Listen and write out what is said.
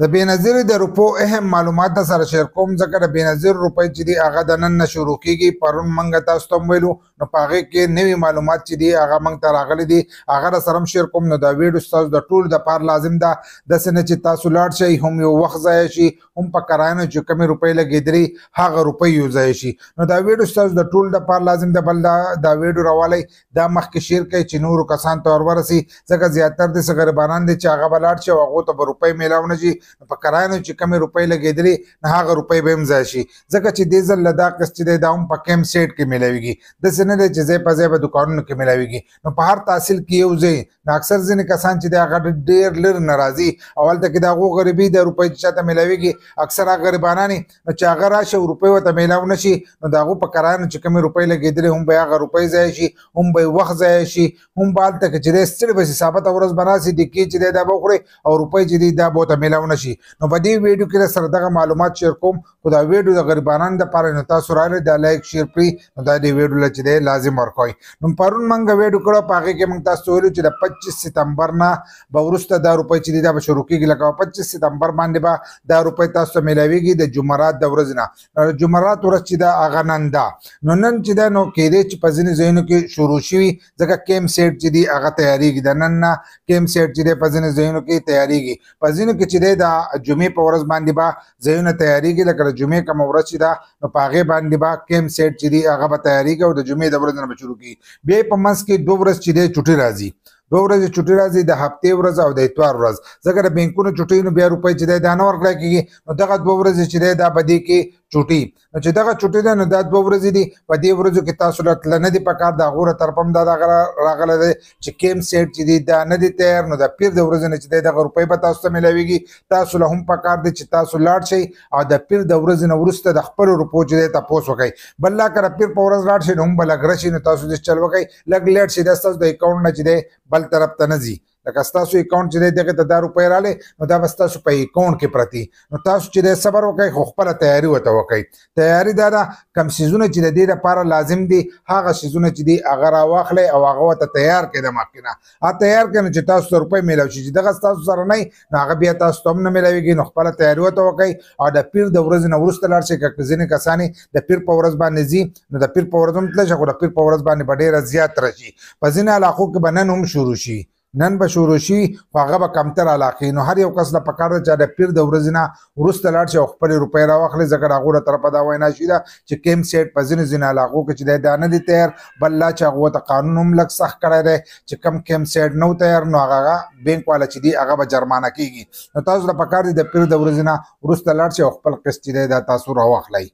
د بېنظیرې د روپو اهم معلومات در سره شیر کوم ځکه د بېنظیرې روپۍ چې دي هغه د نن نه شروع کېږي. پرون موږ تاسو ته هم ویلو نو په هغې کې نوي معلومات چې دي هغه موږ ته راغلي دي هغه در سره هم شیر کوم. نو دا ویډیو ستاسو د ټولو دپاره لازم ده داسې نه چې تاسو لاړ شئ هم یو وخت ضایع شي هم په کراینو چې کومې روپۍ لګېدلې هغه روپۍ یو ضایع شي. نو دا ویډیو ستاسو د ټولو دپاره لازم ده. بل دا ویډیو راوالی دا مخکې شیر کړئ چې نورو کسانو ته ور ورسي ځکه زیاتر داسې غریبانان دي چې هغه به لاړ شي او هغو ته به روپۍ میلاو نه شي. په کراینو چې کومې روپۍ لګېدلې نه هغه روپۍ به هم ضایع شي ځکه چې دې ځل له دا قسط چې دی دا هم په کیمپ سیټ کې میلاویږي. داسې نه دی چې ځای په ځای به دوکانونو کې میلاویږي. نو په هر تحصیل کې یو ځای نو اکثر ځینې کسان چې دی هغه ډېر لرې نه راځي او هلته کې د هغو غریبي د روپۍ چې چاته میلاویږي اکثر هغه غریبانان نو چې هغه راشي او روپۍ ورته میلاو نه شي نو د هغو په کرایانو چې کومې روپۍ لګېدلې هم به هغه روپۍ ضایع شي هم به وخت ضایع شي هم به هلته کې چې دی ستړي به شي ثابته ورځ به راسي ډکې چې دی دا به وخوري او روپۍ چې دی دا به ورته میلاو نه شي. نو په دې ویډیو کې سره دغه معلومات شیر کوم خو دا ویډیو د غریبانانو دپاره نو تاسو راغلی دا لایک شیر کړئ نو دا دې ویډیو له چې دی لازم ورکوئ. نو پرون موږ ویډیو کړو په هغې کې موږ تاسو ته ویلو چې د 25 سپتمبر نه به وروسته دا روپۍ چې دی دا به شروع کېږي لکه 25 سپتمبر باندې به دا روپۍ تاسو ته میلاویږي د جمعرات د ورځې نه. جمعرات ورځ چې ده هغه نن ده نو نن چې ده نو کېدی چې په ځینې ځایونو کې شروع شوي ځکه کیمپ سیټ چې دي هغه تیارېږي د نن نه کیمپ سیټ چې دی په ځینې ځایونو کې تیارېږي. په ځینو کې چې دی د جمعې په ورځ باندې به ځایونه تیارېږي لکه د جمعې کومه ورځ چې ده نو په هغې باندې به کیمپ سیټ چې دي هغه به تیارېږي او د جمعې د ورځې نه به شروع کېږي. بیا یې په منځ کې 2 ورځې چې دی چټي راځي 2 ورځې چټي راځي د هفتې ورځ او د اتوار ورځ ځکه د بینکونو چټۍ نو بیا روپۍ چې دی دا نه ورکړی کېږي نو دغه 2 ورځې چې دی دا به دې کې چټي نو چې دغه چټي ده نو دا 2 ورځې دي په دې ورځو کې تاسو له تله نه دي پکار د هغو طرف هم دا راغلی دی چې کیمپ سیټ چې دي دا نه دي تیار نو د پیر د ورځې نه چې دی دغه روپۍ به تاسو ته میلاویږي. تاسو له هم پکار دی چې تاسو لاړ شئ او د پیر د ورځې نه وروسته د خپلو روپو چې دی تپوس وکئ. بل لا که د پیر په ورځ لاړ شئ نو هم به لږ راشي نو تاسو دې چل وکئ لږ لیټ شي دا ستاسو د اکاونټ نه چې دی بل طرف ته نه ځي لکه ستاسو اکاونټ چې دی دغې ته دا روپۍ راغلی نو دا به ستاسو په اکاونټ کې پرتي نو تاسو چې دی صبر وکئ خو خپله تیاري ورته وکئ. تیاري دا ده کم څیزونه چې د دې دپاره لازم دي هغه څیزونه چې دي هغه راواخلئ او هغه ورته تیار کړئ د مخکې نه هغه تیار کړئ نو چې تاسو ته روپۍ میلاو شي چې دغه ستاسو سره نه نو هغه بیا تاسو ته هم نه میلاویږي نو خپله تیاري ورته وکئ او د پیر د ورځې نه وروسته لاړ شئ. که ځینې کسان د پیر په ورځ باندې ځي نو د پیر په ورځ هم تللی شي خو د پیر په ورځ باندې به ډېره زیات راشي. په ځینې علاقو کې به نن هم شروع شي نن به شروع شي خو هغه به کمتر علاقې نو هر یو کس له پکار ده چې د پیر د ورځې نه وروسته لاړ شي او خپلې روپۍ راواخلي ځکه د هغو له طرفه دا وینا شوې ده چې کیمپ سیټ په ځینو علاقو کې چې دی دا نه دي تیار. بل لا چې هغو ته قانون هم لږ سخت کړی دی چې کم کیمپ سیټ نه تیار نو هغه بینک والا چې دي هغه به جرمانه کېږي. نو تاسو له پکار دي د پیر د ورځې نه وروسته لاړ شي او خپل قسط چې دی دا تاسو راواخلئ.